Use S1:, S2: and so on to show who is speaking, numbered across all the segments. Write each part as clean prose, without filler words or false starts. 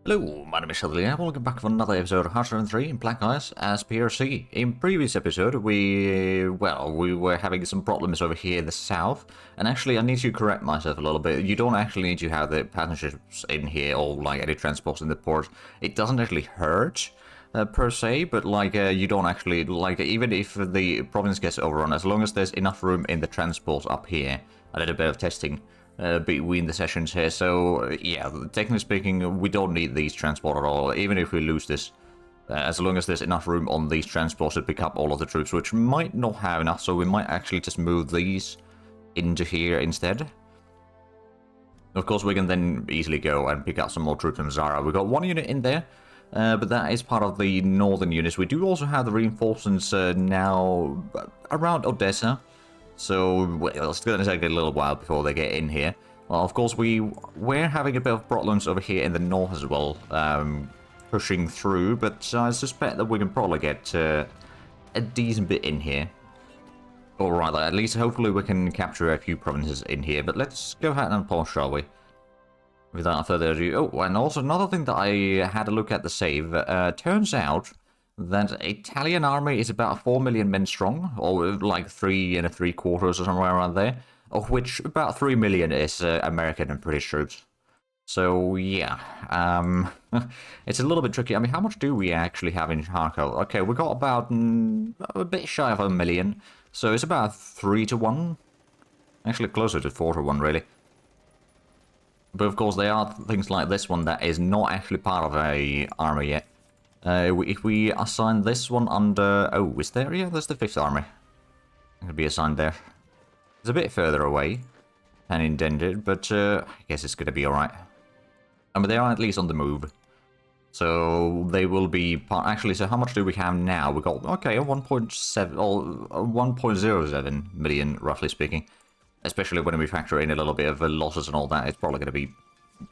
S1: Hello, my name is Shadley and welcome back for another episode of HoI in Black Ice as PRC. In previous episode, we were having some problems over here in the south, and actually I need to correct myself a little bit. You don't actually need to have the passengers in here or like any transports in the port. It doesn't actually hurt. Per se, but you don't actually, even if the province gets overrun, as long as there's enough room in the transport up here. I did a bit of testing between the sessions here, so yeah, technically speaking, we don't need these transport at all, even if we lose this, as long as there's enough room on these transports to pick up all of the troops, which might not have enough, so we might actually just move these into here instead. Of course, we can then easily go and pick up some more troops from Zara. We've got one unit in there, but that is part of the northern units. We do also have the reinforcements now around Odessa. So, well, it's going to take a little while before they get in here. Well, of course, we're having a bit of problems over here in the north as well, pushing through, but I suspect that we can probably get a decent bit in here. Alright, at least hopefully we can capture a few provinces in here, but let's go ahead and pause, shall we? Without further ado. Oh, and also another thing that I had a look at the save, turns out that Italian army is about 4 million men strong, or like 3 3/4 or somewhere around there, of which about 3 million is American and British troops. So yeah, it's a little bit tricky. I mean, how much do we actually have in Kharkov? Okay, we got about a bit shy of 1 million, so it's about 3 to 1. Actually, closer to 4 to 1, really. But of course, there are things like this one that is not actually part of a army yet. If we assign this one under... Oh, is there? Yeah, there's the 5th Army. It could be assigned there. It's a bit further away than intended, but I guess it's going to be alright. I mean, they are at least on the move. So they will be part... Actually, so how much do we have now? We got, okay, a 1.7 or 1.07 million, roughly speaking. Especially when we factor in a little bit of losses and all that, it's probably going to be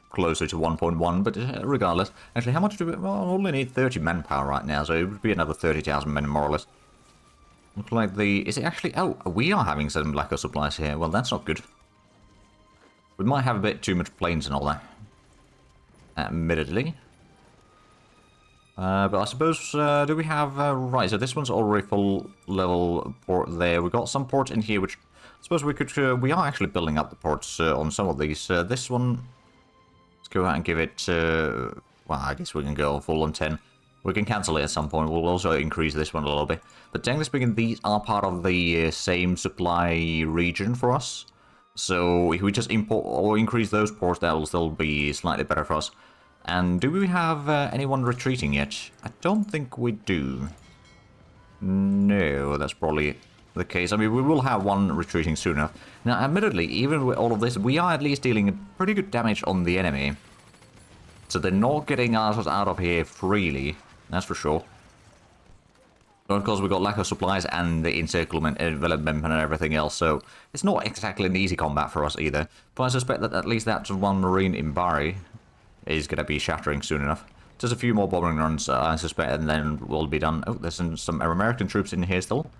S1: closer to 1.1, but regardless. Actually, how much do we... Well, I only need 30 manpower right now, so it would be another 30,000 men, more or less. Looks like the... Is it actually... Oh, we are having some lack of supplies here. Well, that's not good. We might have a bit too much planes and all that. Admittedly. But I suppose... do we have... right, so this one's already full level port there. We've got some ports in here, which... I suppose we could... we are actually building up the ports on some of these. This one... Let's go ahead and give it, well, I guess we can go full on 10. We can cancel it at some point. We'll also increase this one a little bit. But technically speaking, these are part of the same supply region for us. So if we just import or increase those ports, that will still be slightly better for us. And do we have anyone retreating yet? I don't think we do. No, that's probably the case. I mean, we will have one retreating soon enough. Now, admittedly, even with all of this, we are at least dealing pretty good damage on the enemy. So they're not getting us out of here freely, that's for sure. But of course, we've got lack of supplies and the encirclement, development and everything else, so it's not exactly an easy combat for us either. But I suspect that at least that one marine in Bari is going to be shattering soon enough. Just a few more bombing runs, I suspect, and then we'll be done. Oh, there's some American troops in here still.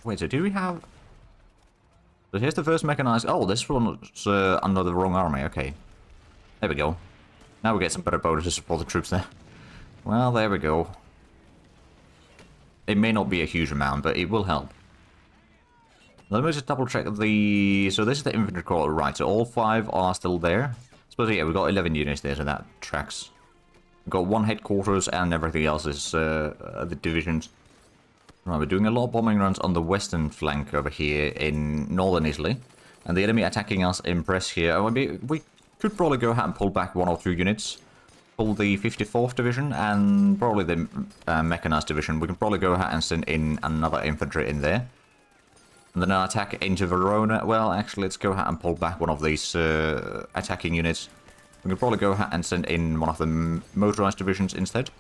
S1: Wait, so do we have... So here's the first mechanized... Oh, this one's under the wrong army, okay. There we go. Now we get some better bonuses for the troops there. Well, there we go. It may not be a huge amount, but it will help. Let me just double check the... So this is the infantry corps, right, so all 5 are still there. I suppose, yeah, we've got 11 units there, so that tracks. We've got 1 headquarters and everything else is the divisions. Right, we're doing a lot of bombing runs on the western flank over here in northern Italy. And the enemy attacking us in press here. I mean, we could probably go ahead and pull back 1 or 2 units. Pull the 54th Division and probably the Mechanized Division. We can probably go ahead and send in another infantry in there. And then I'll attack into Verona. Well, actually, let's go ahead and pull back 1 of these attacking units. We can probably go ahead and send in 1 of the motorized divisions instead.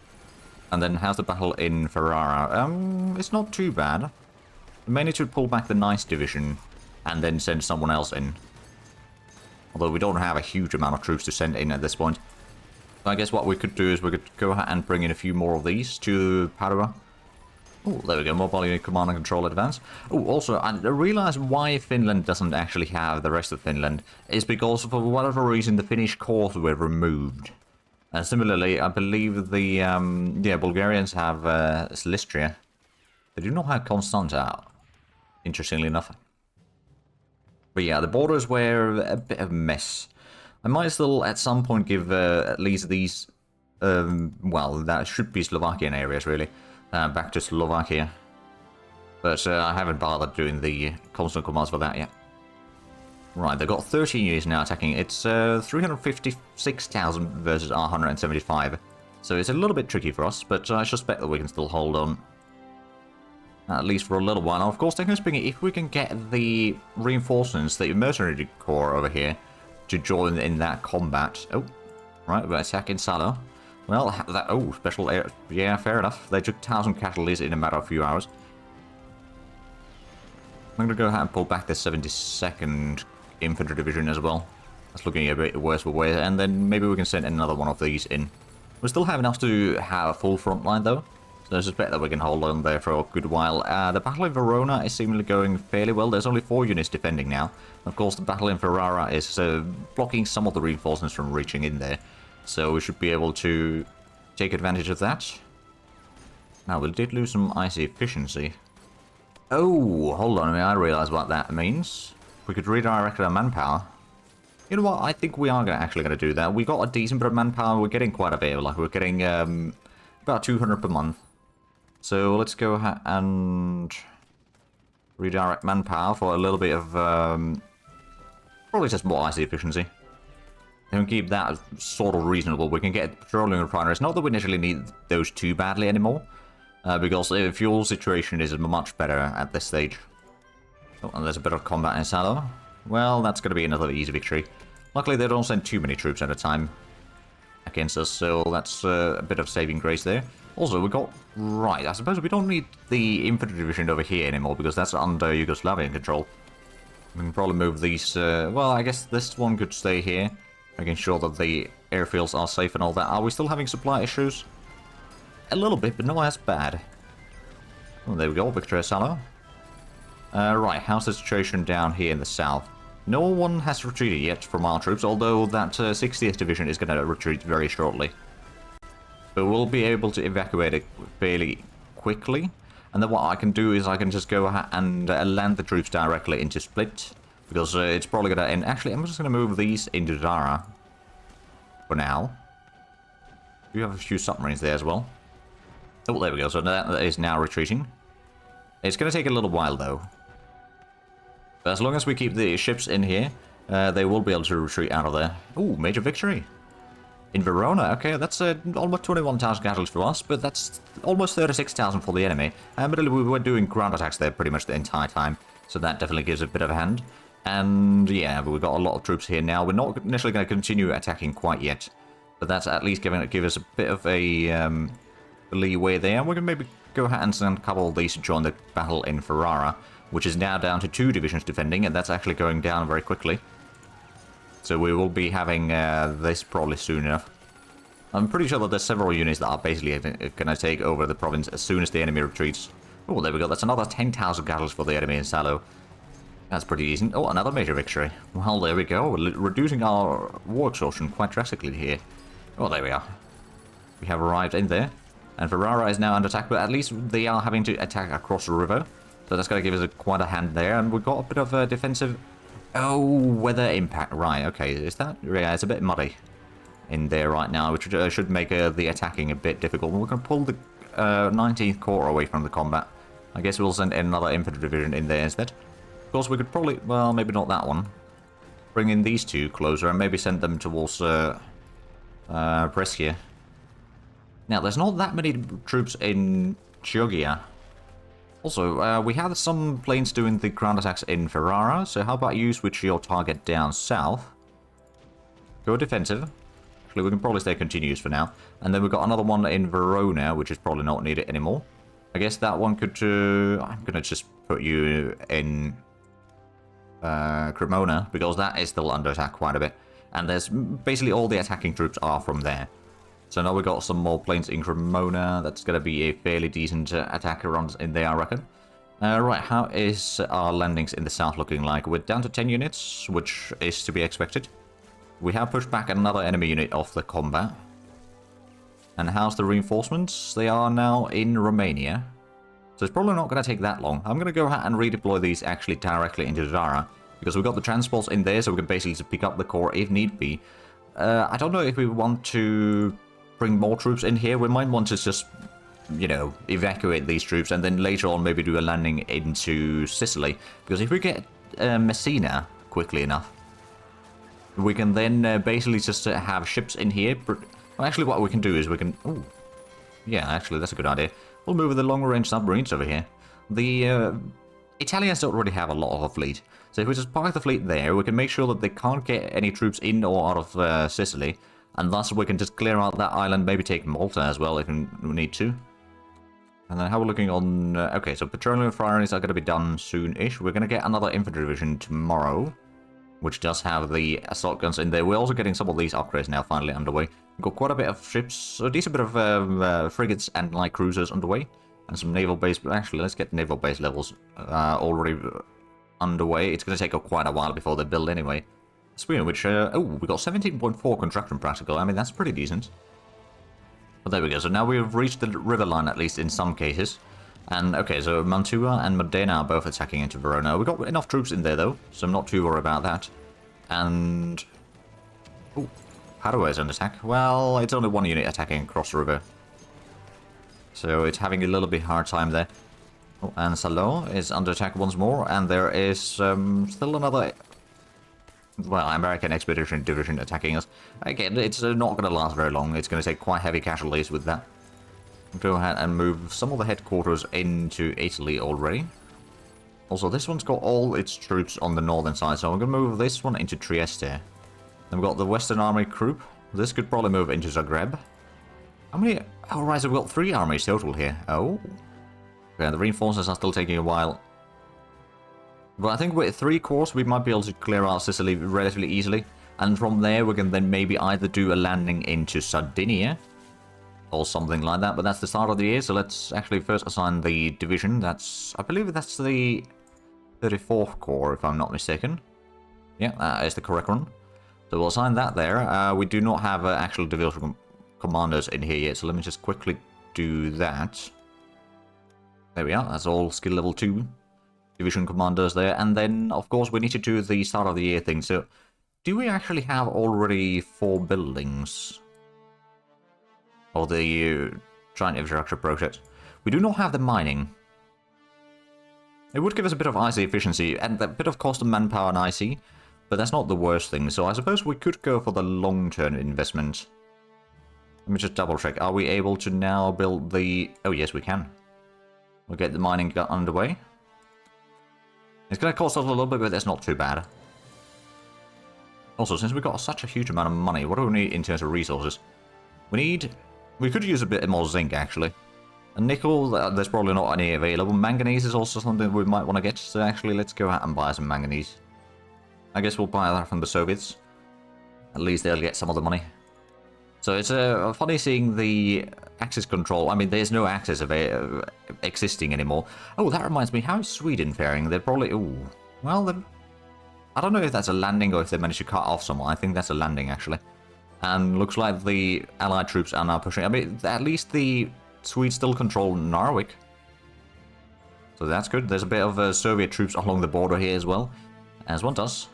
S1: And then how's the battle in Ferrara? It's not too bad. We may need to pull back the Nice Division and then send someone else in. Although we don't have a huge amount of troops to send in at this point. So I guess what we could do is we could go ahead and bring in a few more of these to Padua. Oh, there we go, mobile unit command and control advance. Oh, also, I realized why Finland doesn't actually have the rest of Finland is because for whatever reason the Finnish corps were removed. And similarly, I believe the yeah, Bulgarians have Silistria. They do not have Constanta, interestingly enough. But yeah, the borders were a bit of a mess. I might still at some point give at least these, well, that should be Slovakian areas really, back to Slovakia. But I haven't bothered doing the constant commands for that yet. Right, they've got 13 units now attacking. It's 356,000 versus our 175. So it's a little bit tricky for us, but I suspect that we can still hold on. At least for a little while. Now, of course, technically speaking, if we can get the reinforcements, the mercenary corps over here, to join in that combat. Oh, right, we're attacking Salo. Well, that, oh, special air. Yeah, fair enough. They took 1,000 catalysts in a matter of a few hours. I'm going to go ahead and pull back the 72nd Infantry Division as well. That's looking a bit worse for wear, and then maybe we can send another one of these in. We still have enough to have a full front line, though. So I suspect that we can hold on there for a good while. The battle in Verona is seemingly going fairly well. There's only 4 units defending now. Of course, the battle in Ferrara is blocking some of the reinforcements from reaching in there. So we should be able to take advantage of that. Now, we did lose some icy efficiency. Oh, hold on a minute. I realize what that means. We could redirect our manpower. You know what? I think we are actually going to do that. We got a decent bit of manpower. We're getting quite a bit. Like, we're getting about 200 per month. So let's go ahead and redirect manpower for a little bit of probably just more IC efficiency. And keep that sort of reasonable. We can get petroleum refineries. Not that we necessarily need those too badly anymore, because the fuel situation is much better at this stage. Oh, and there's a bit of combat in Salo. Well, that's going to be another easy victory. Luckily, they don't send too many troops at a time against us, so that's a bit of saving grace there. Also, we got... Right, I suppose we don't need the infantry division over here anymore, because that's under Yugoslavian control. We can probably move these... well, I guess this one could stay here, making sure that the airfields are safe and all that. Are we still having supply issues? A little bit, but not as bad. Oh, there we go, Victoria Salo. Right, how's the situation down here in the south? No one has retreated yet from our troops, although that 60th Division is going to retreat very shortly. But we'll be able to evacuate it fairly quickly. And then what I can do is I can just go ahead and land the troops directly into Split. Because it's probably going to end... Actually, I'm just going to move these into Dara. For now. We have a few submarines there as well. Oh, there we go. So that is now retreating. It's going to take a little while, though. But as long as we keep the ships in here, they will be able to retreat out of there. Ooh, major victory. In Verona, okay, that's almost 21,000 casualties for us, but that's almost 36,000 for the enemy. But we were doing ground attacks there pretty much the entire time, so that definitely gives a bit of a hand. And yeah, we've got a lot of troops here now. We're not necessarily going to continue attacking quite yet, but that's at least give us a bit of a leeway there. And we're going to maybe go ahead and send a couple of these to join the battle in Ferrara, which is now down to 2 divisions defending, and that's actually going down very quickly. So we will be having this probably soon enough. I'm pretty sure that there's several units that are basically going to take over the province as soon as the enemy retreats. Oh, there we go. That's another 10,000 battles for the enemy in Salo. That's pretty decent. Oh, another major victory. Well, there we go. We're reducing our war exhaustion quite drastically here. Oh, there we are. We have arrived in there. And Ferrara is now under attack, but at least they are having to attack across the river. So that's going to give us quite a hand there. And we've got a bit of a defensive... Oh, weather impact. Right, okay. Is that... Yeah, it's a bit muddy in there right now, which should make the attacking a bit difficult. We're going to pull the 19th Corps away from the combat. I guess we'll send another infantry division in there instead. Of course, we could probably... Well, maybe not that one. Bring in these two closer and maybe send them towards Brescia. Now, there's not that many troops in Chioggia. Also, we have some planes doing the ground attacks in Ferrara, so how about you switch your target down south? Go defensive. Actually, we can probably stay continuous for now. And then we've got another one in Verona, which is probably not needed anymore. I guess that one could... I'm going to just put you in Cremona, because that is still under attack quite a bit. And there's basically all the attacking troops are from there. So now we've got some more planes in Cremona. That's going to be a fairly decent attack runs in there, I reckon. Right, how is our landings in the south looking like? We're down to 10 units, which is to be expected. We have pushed back another enemy unit off the combat. And how's the reinforcements? They are now in Romania. So it's probably not going to take that long. I'm going to go ahead and redeploy these actually directly into Zara. Because we've got the transports in there, so we can basically just pick up the core if need be. I don't know if we want to bring more troops in here. We might want to just, you know, evacuate these troops and then later on maybe do a landing into Sicily. Because if we get Messina quickly enough, we can then basically just have ships in here. Well, actually what we can do is we can... Ooh, yeah, actually that's a good idea. We'll move the long-range submarines over here. The Italians don't really have a lot of a fleet. So if we just park the fleet there, we can make sure that they can't get any troops in or out of Sicily. And thus we can just clear out that island, maybe take Malta as well if we need to. And then how we're looking on... okay, so petroleum refineries are going to be done soon-ish. We're going to get another infantry division tomorrow, which does have the assault guns in there. We're also getting some of these upgrades now finally underway. We've got quite a bit of ships, a decent bit of frigates and light cruisers underway. And some naval base... Actually, let's get naval base levels already underway. It's going to take quite a while before they're built anyway. Speaking of which, oh, we got 17.4 construction practical. I mean, that's pretty decent. But there we go. So now we've reached the river line, at least in some cases. And, okay, so Mantua and Modena are both attacking into Verona. We've got enough troops in there, though, so I'm not too worried about that. And... oh, Padua is under attack. Well, it's only one unit attacking across the river. So it's having a little bit hard time there. Oh, and Salon is under attack once more, and there is still another... well, American Expedition Division attacking us. Again, it's not going to last very long. It's going to take quite heavy casualties with that. Go ahead and move some of the headquarters into Italy already. Also, this one's got all its troops on the northern side, so I'm going to move this one into Trieste. Then we've got the Western Army Group. This could probably move into Zagreb. How many... oh, right, so we've got 3 armies total here. Oh. Okay, the reinforcements are still taking a while. But I think with 3 corps, we might be able to clear out Sicily relatively easily. And from there, we can then maybe either do a landing into Sardinia or something like that. But that's the start of the year, so let's actually first assign the division. That's... I believe that's the 34th Corps, if I'm not mistaken. Yeah, that is the correct one. So we'll assign that there. We do not have actual division commanders in here yet, so let me just quickly do that. There we are. That's all skill level 2. Division commanders there, and then of course we need to do the start of the year thing. So do we actually have already 4 buildings or the giant infrastructure project? We do not have the mining. It would give us a bit of IC efficiency and a bit of cost of manpower and IC, but that's not the worst thing. So I suppose we could go for the long-term investment. Let me just double check. Are we able to now build the... oh yes, we can. We'll get the mining underway. It's going to cost us a little bit, but that's not too bad. Also, since we've got such a huge amount of money, what do we need in terms of resources? We could use a bit more zinc, actually. And nickel, there's probably not any available. Manganese is also something we might want to get, so actually let's go out and buy some manganese. I guess we'll buy that from the Soviets. At least they'll get some of the money. So it's funny seeing the access control. I mean, there's no access existing anymore. Oh, that reminds me, how is Sweden faring? They're probably... ooh. Well, I don't know if that's a landing or if they managed to cut off someone. I think that's a landing, actually. And looks like the Allied troops are now pushing. I mean, at least the Swedes still control Narvik. So that's good. There's a bit of Soviet troops along the border here as well. As one does.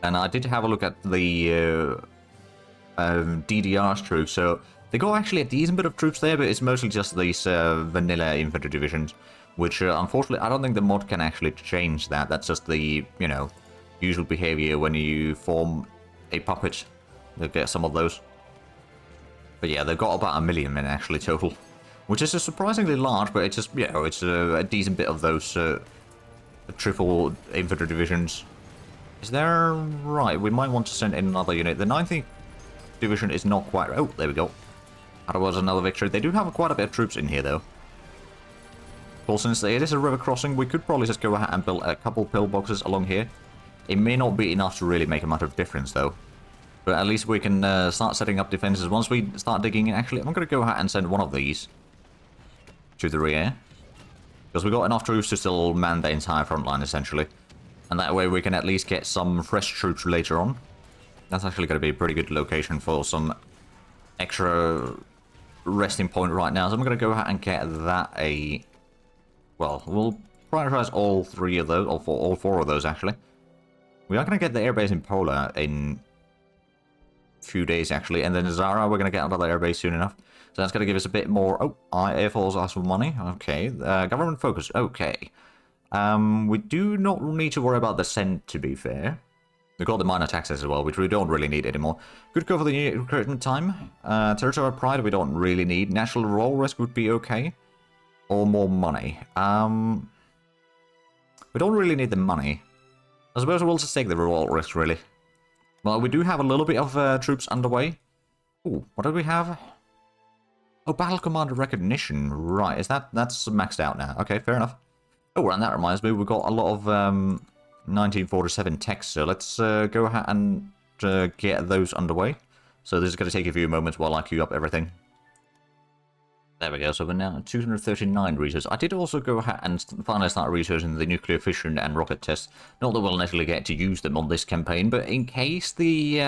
S1: And I did have a look at the... DDR's troops, so they got actually a decent bit of troops there, but it's mostly just these vanilla infantry divisions, which unfortunately I don't think the mod can actually change that. That's just the, you know, usual behavior when you form a puppet. They'll get some of those. But yeah, they've got about 1 million men actually total, which is surprisingly large, but it's just, you know, it's a decent bit of those triple infantry divisions. Is there... right, we might want to send in another unit. The 19th Division is not quite... oh, there we go. That was another victory. They do have quite a bit of troops in here, though. Well, since it is a river crossing, we could probably just go ahead and build a couple pillboxes along here. It may not be enough to really make a much of a difference, though. But at least we can start setting up defenses. Once we start digging in, actually, I'm going to go ahead and send one of these to the rear. Because we've got enough troops to still man the entire front line, essentially. And that way we can at least get some fresh troops later on. That's actually going to be a pretty good location for some extra resting point right now, so I'm going to go ahead and get that a... Well, we'll prioritize all 3 of those, or all 4 of those, actually. We are going to get the airbase in Pola in a few days, actually, and then Zara, we're going to get another airbase soon enough. So that's going to give us a bit more... Oh, Air Force asked for money. Okay. Government focus. Okay. We do not need to worry about the Cent, to be fair. We've got the minor taxes as well, which we don't really need anymore. Could go for the unit recruitment time. Territorial pride, we don't really need. National roll risk would be okay. Or more money. We don't really need the money. I suppose we'll just take the roll risk, really. Well, we do have a little bit of troops underway. Ooh, what do we have? Oh, Battle Commander Recognition. Right, that's maxed out now. Okay, fair enough. Oh, and that reminds me, we've got a lot of 1947 text, so let's go ahead and get those underway. So this is going to take a few moments while I queue up everything. There we go, so we're now at 239 research. I did also go ahead and finally start researching the nuclear fission and rocket tests. Not that we'll necessarily get to use them on this campaign, but in case the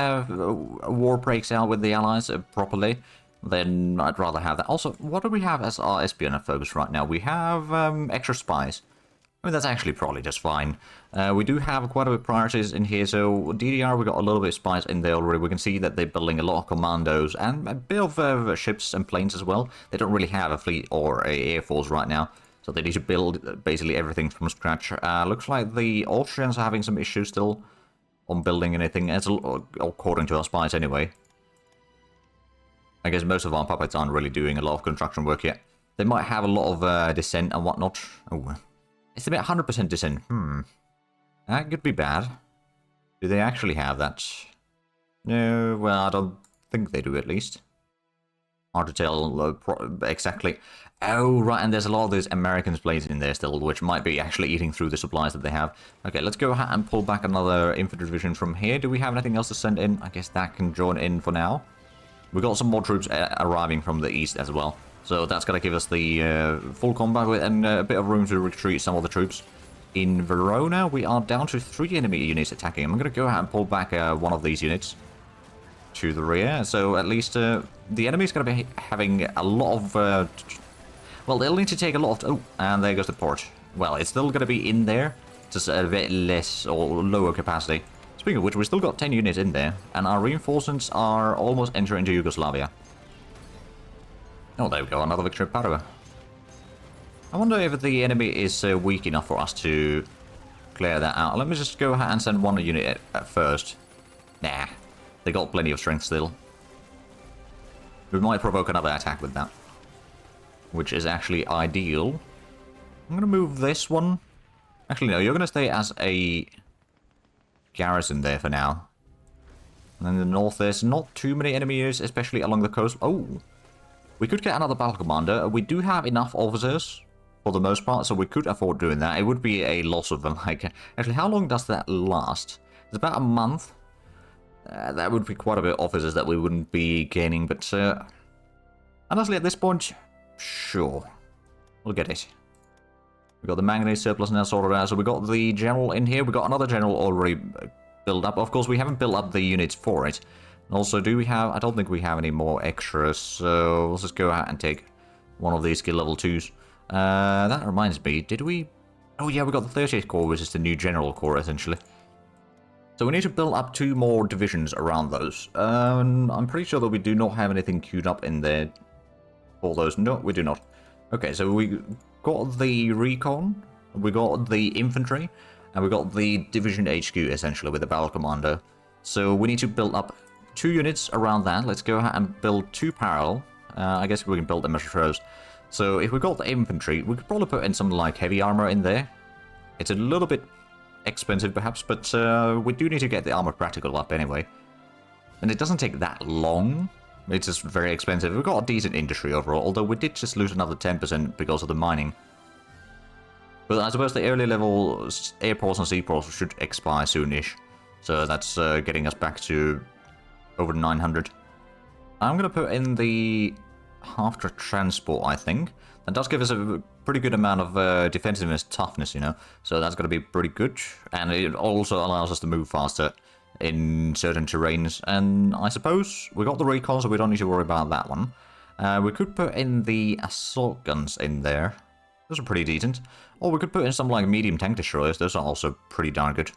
S1: war breaks out with the Allies properly, then I'd rather have that. Also, what do we have as our espionage focus right now? We have extra spies. I mean, that's actually probably just fine. We do have quite a bit of priorities in here, so DDR, we got a little bit of spies in there already. We can see that they're building a lot of commandos and a bit of ships and planes as well. They don't really have a fleet or a air force right now, so they need to build basically everything from scratch. Looks like the Austrians are having some issues still on building anything, according to our spies anyway. I guess most of our puppets aren't really doing a lot of construction work yet. They might have a lot of dissent and whatnot. Oh, it's about 100% dissent. That could be bad. Do they actually have that? No, well, I don't think they do, at least. Hard to tell exactly. Oh, right, and there's a lot of those Americans placed in there still, which might be actually eating through the supplies that they have. Okay, let's go ahead and pull back another infantry division from here. Do we have anything else to send in? I guess that can join in for now. We've got some more troops arriving from the east as well. So that's going to give us the full combat with and a bit of room to retreat some of the troops. In Verona, we are down to 3 enemy units attacking. I'm going to go ahead and pull back one of these units to the rear. So at least the enemy's going to be having a lot of... well, they'll need to take a lot of... Oh, and there goes the port. Well, it's still going to be in there, just a bit less or lower capacity. Speaking of which, we've still got 10 units in there, and our reinforcements are almost entering into Yugoslavia. Oh, there we go, another victory at Padua. I wonder if the enemy is weak enough for us to clear that out. Let me just go ahead and send one unit at first. Nah, they got plenty of strength still. We might provoke another attack with that, which is actually ideal. I'm going to move this one. Actually, no, you're going to stay as a garrison there for now. And then in the north, there's not too many enemy units, especially along the coast. Oh, we could get another battle commander. We do have enough officers for the most part, so we could afford doing that. It would be a loss of them. Like, actually, how long does that last? It's about a month. That would be quite a bit of officers that we wouldn't be gaining, but honestly, at this point, sure, we'll get it. We got the manganese surplus now sorted out, so we got the general in here. We got another general already built up. Of course, we haven't built up the units for it. And also, do we have... I don't think we have any more extras, so let's just go ahead and take one of these skill level 2s. That reminds me, did we... Oh yeah, we got the 30th Corps, which is the new General Corps, essentially. So we need to build up 2 more divisions around those. I'm pretty sure that we do not have anything queued up in there for those. No, we do not. Okay, so we got the recon, we got the infantry, and we got the division HQ, essentially, with the battle commander. So we need to build up 2 units around that. Let's go ahead and build 2 parallel. I guess we can build them as rows. So if we got the infantry, we could probably put in some, like, heavy armor in there. It's a little bit expensive, perhaps, but we do need to get the armor practical up anyway. And it doesn't take that long. It's just very expensive. We've got a decent industry overall, although we did just lose another 10% because of the mining. But I suppose the early level airports and seaports should expire soonish. So that's getting us back to over 900. I'm going to put in the half-track transport, I think. That does give us a pretty good amount of defensiveness toughness, you know. So that's going to be pretty good. And it also allows us to move faster. in certain terrains. And I suppose we got the recon, so we don't need to worry about that one. We could put in the assault guns in there. Those are pretty decent. Or we could put in some like medium tank destroyers. Those are also pretty darn good.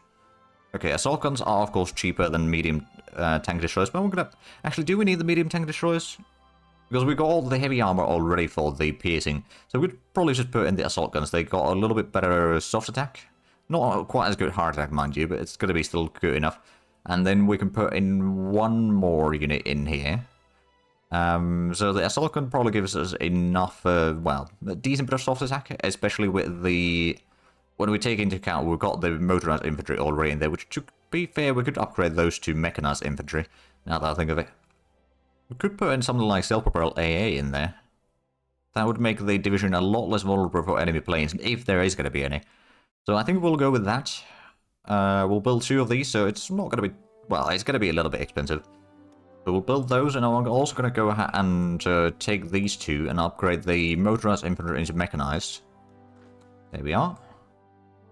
S1: Okay, assault guns are of course cheaper than medium tank destroyers, but we're gonna... Actually, do we need the medium tank destroyers? Because we got all the heavy armor already for the piercing. So we'd probably just put in the assault guns. They got a little bit better soft attack. Not quite as good hard attack, mind you, but it's going to be still good enough. And then we can put in one more unit in here. So the assault gun probably gives us enough, well, a decent bit of soft attack, especially with the... When we take into account we've got the motorized infantry already in there, which, to be fair, we could upgrade those to mechanized infantry, now that I think of it. We could put in something like self-propelled AA in there. That would make the division a lot less vulnerable for enemy planes, if there is going to be any. So I think we'll go with that. We'll build 2 of these, so it's not going to be... Well, it's going to be a little bit expensive. So we'll build those, and I'm also going to go ahead and take these 2 and upgrade the motorized infantry into mechanized. There we are.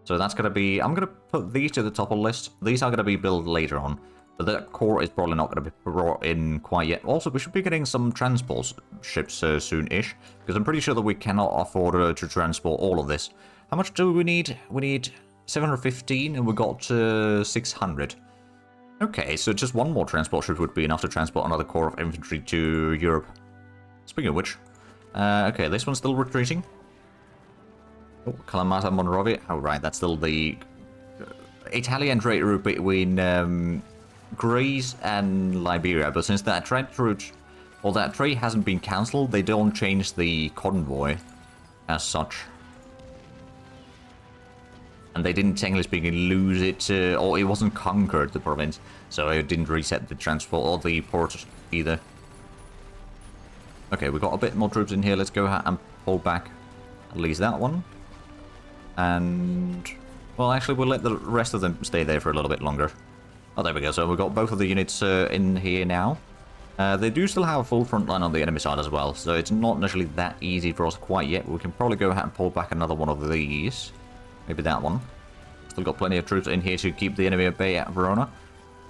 S1: So that's going to be... I'm going to put these to the top of the list. These are going to be built later on. But that core is probably not going to be brought in quite yet. Also, we should be getting some transport ships soon-ish. Because I'm pretty sure that we cannot afford to transport all of this. How much do we need? We need 715 and we got 600. Okay, so just one more transport ship would be enough to transport another corps of infantry to Europe. Speaking of which... okay, this one's still retreating. Oh, Kalamata Monrovia. Oh, right, that's still the Italian trade route between Greece and Liberia. But since that trade route, or that trade hasn't been cancelled, they don't change the convoy as such. And they didn't, technically speaking, lose it, or it wasn't conquered, the province. So it didn't reset the transport or the port either. Okay, we've got a bit more troops in here. Let's go ahead and pull back at least that one. And... well, actually, we'll let the rest of them stay there for a little bit longer. Oh, there we go. So we've got both of the units in here now. They do still have a full front line on the enemy side as well, so it's not necessarily that easy for us quite yet. We can probably go ahead and pull back another one of these. Maybe that one. Still got plenty of troops in here to keep the enemy at bay at Verona.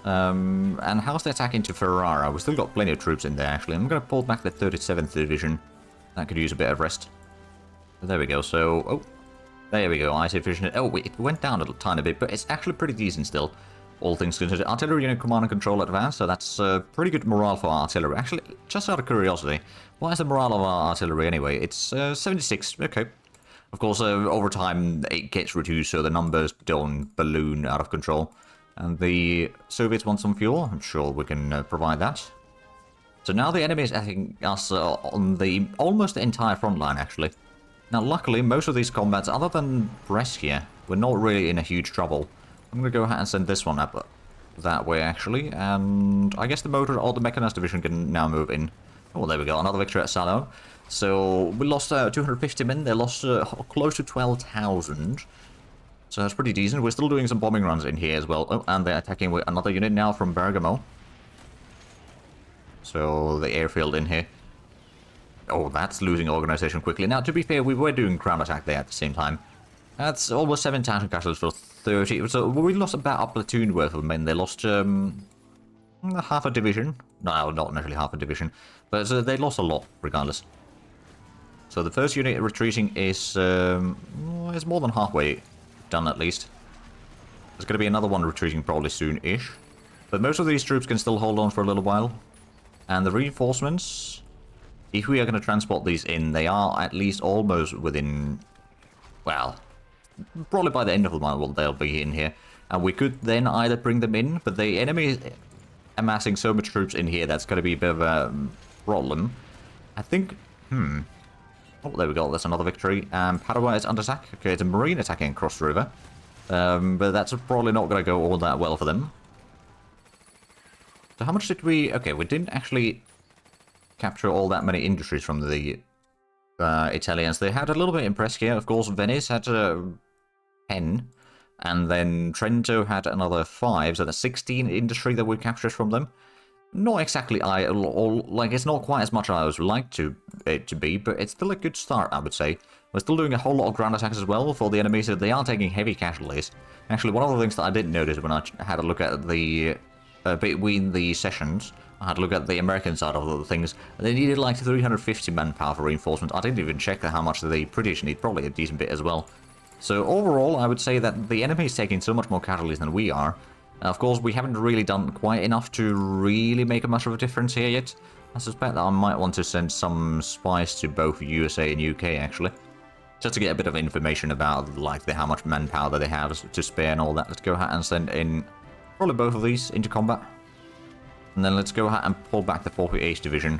S1: And how's the attack into Ferrara? We've still got plenty of troops in there, actually. I'm going to pull back the 37th Division. That could use a bit of rest. There we go. So, oh, there we go. IC efficient. Oh, it went down a tiny bit, but it's actually pretty decent still. All things considered. Artillery unit command and control advanced, so that's pretty good morale for our artillery. Actually, just out of curiosity, what is the morale of our artillery anyway? It's 76. Okay. Of course, over time, it gets reduced, so the numbers don't balloon out of control. And the Soviets want some fuel. I'm sure we can provide that. So now the enemy is attacking us on the almost the entire front line, actually. Now, luckily, most of these combats, other than Brescia, we're not really in a huge trouble. I'm going to go ahead and send this one up that way, actually. And I guess the motor or the mechanized division can now move in. Oh, there we go. Another victory at Salo. So we lost 250 men. They lost close to 12,000. So that's pretty decent. We're still doing some bombing runs in here as well. Oh, and they're attacking with another unit now from Bergamo. So the airfield in here. Oh, that's losing organization quickly. Now, to be fair, we were doing ground attack there at the same time. That's almost 7,000 casualties for 30. So we lost about a platoon worth of men. They lost half a division. No, not necessarily half a division. But they lost a lot, regardless. So the first unit retreating is more than halfway done, at least. There's going to be another one retreating probably soon-ish. But most of these troops can still hold on for a little while. And the reinforcements, if we are going to transport these in, they are at least almost within, well, probably by the end of the month they'll be in here. And we could then either bring them in, but the enemy is amassing so much troops in here that's going to be a bit of a problem. I think, oh, there we go, that's another victory. Padua is under attack. Okay, it's a marine attacking across the river. But that's probably not going to go all that well for them. So how much did we... Okay, we didn't actually capture all that many industries from the Italians. They had a little bit in Brescia. Of course, Venice had 10. And then Trento had another 5. So that's 16 industry that we captured from them. Not exactly like it's not quite as much as I would like it to be, but it's still a good start, I would say. We're still doing a whole lot of ground attacks as well for the enemy, so they are taking heavy casualties. Actually, one of the things that I didn't notice when I had a look at the between the sessions, I had to look at the American side of the things. They needed like 350 manpower for reinforcement. I didn't even check how much the British need, probably a decent bit as well. So overall, I would say that the enemy is taking so much more casualties than we are. Of course, we haven't really done quite enough to really make much of a difference here yet. I suspect that I might want to send some spies to both USA and UK, actually. Just to get a bit of information about, like, how much manpower that they have to spare and all that. Let's go ahead and send in probably both of these into combat. And then let's go ahead and pull back the 48th Division.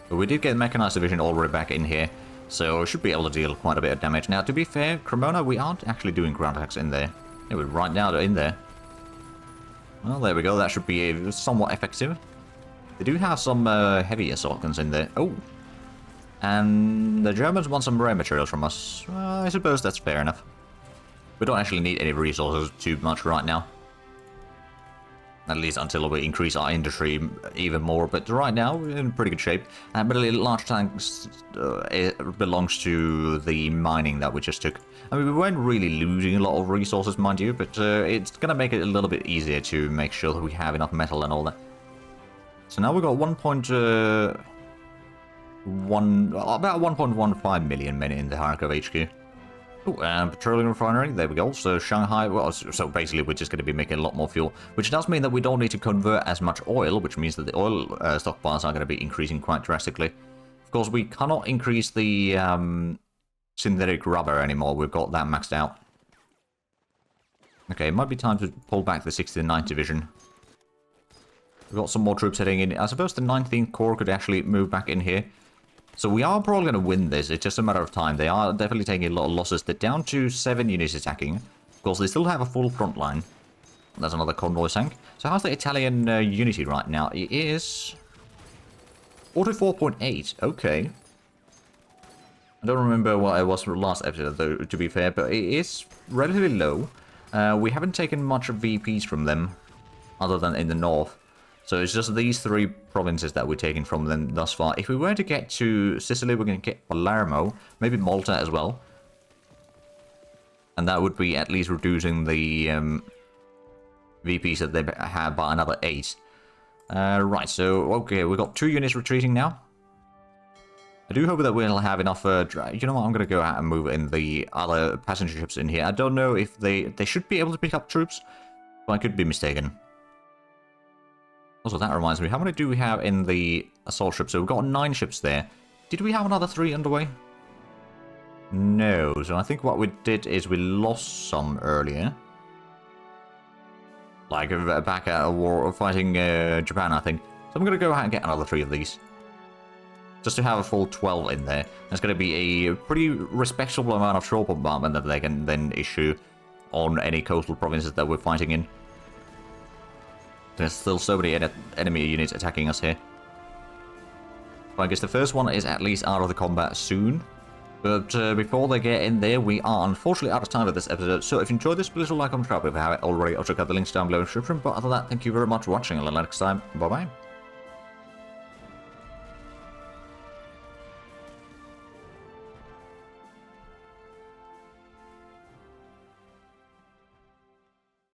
S1: But we did get the Mechanized Division already back in here, so we should be able to deal quite a bit of damage. Now, to be fair, Cremona, we aren't actually doing ground attacks in there. Yeah, we're right now in there. Well, there we go. That should be somewhat effective. They do have some heavy assault guns in there. Oh. And the Germans want some rare materials from us. Well, I suppose that's fair enough. We don't actually need any resources too much right now. At least until we increase our industry even more. But right now, we're in pretty good shape. But the large tanks it belongs to the mining that we just took. I mean, we weren't really losing a lot of resources, mind you, but it's going to make it a little bit easier to make sure that we have enough metal and all that. So now we've got about 1.15 million men in the Kharkov HQ. Oh, and petroleum refinery, there we go. So Shanghai, well, so basically we're just going to be making a lot more fuel, which does mean that we don't need to convert as much oil, which means that the oil stockpiles are going to be increasing quite drastically. Of course, we cannot increase the synthetic rubber anymore. We've got that maxed out. Okay, it might be time to pull back the 69th Division. We've got some more troops heading in. I suppose the 19th Corps could actually move back in here. So we are probably going to win this. It's just a matter of time. They are definitely taking a lot of losses. They're down to 7 units attacking. Of course, they still have a full front line. That's another convoy sank. So how's the Italian unity right now? It is 44.8. Okay. I don't remember what it was for the last episode, though, to be fair, but it is relatively low. We haven't taken much of VPs from them, other than in the north. So it's just these 3 provinces that we're taking from them thus far. If we were to get to Sicily, we're going to get Palermo, maybe Malta as well. And that would be at least reducing the VPs that they have by another 8. Right, so, okay, we've got 2 units retreating now. I do hope that we'll have enough, you know what, I'm going to go out and move in the other passenger ships in here. I don't know if they should be able to pick up troops, but I could be mistaken. Also, that reminds me, how many do we have in the assault ships? So we've got 9 ships there. Did we have another 3 underway? No, so I think what we did is we lost some earlier. Like, back at a war, fighting Japan, I think. So I'm going to go ahead and get another 3 of these. Just to have a full 12 in there. That's going to be a pretty respectable amount of shore bombardment that they can then issue on any coastal provinces that we're fighting in. There's still so many enemy units attacking us here. But I guess the first one is at least out of the combat soon. But before they get in there, we are unfortunately out of time for this episode. So if you enjoyed this, please like, comment, subscribe if you haven't already. I'll check out the links down below in the description. But other than that, thank you very much for watching. Until next time, bye-bye.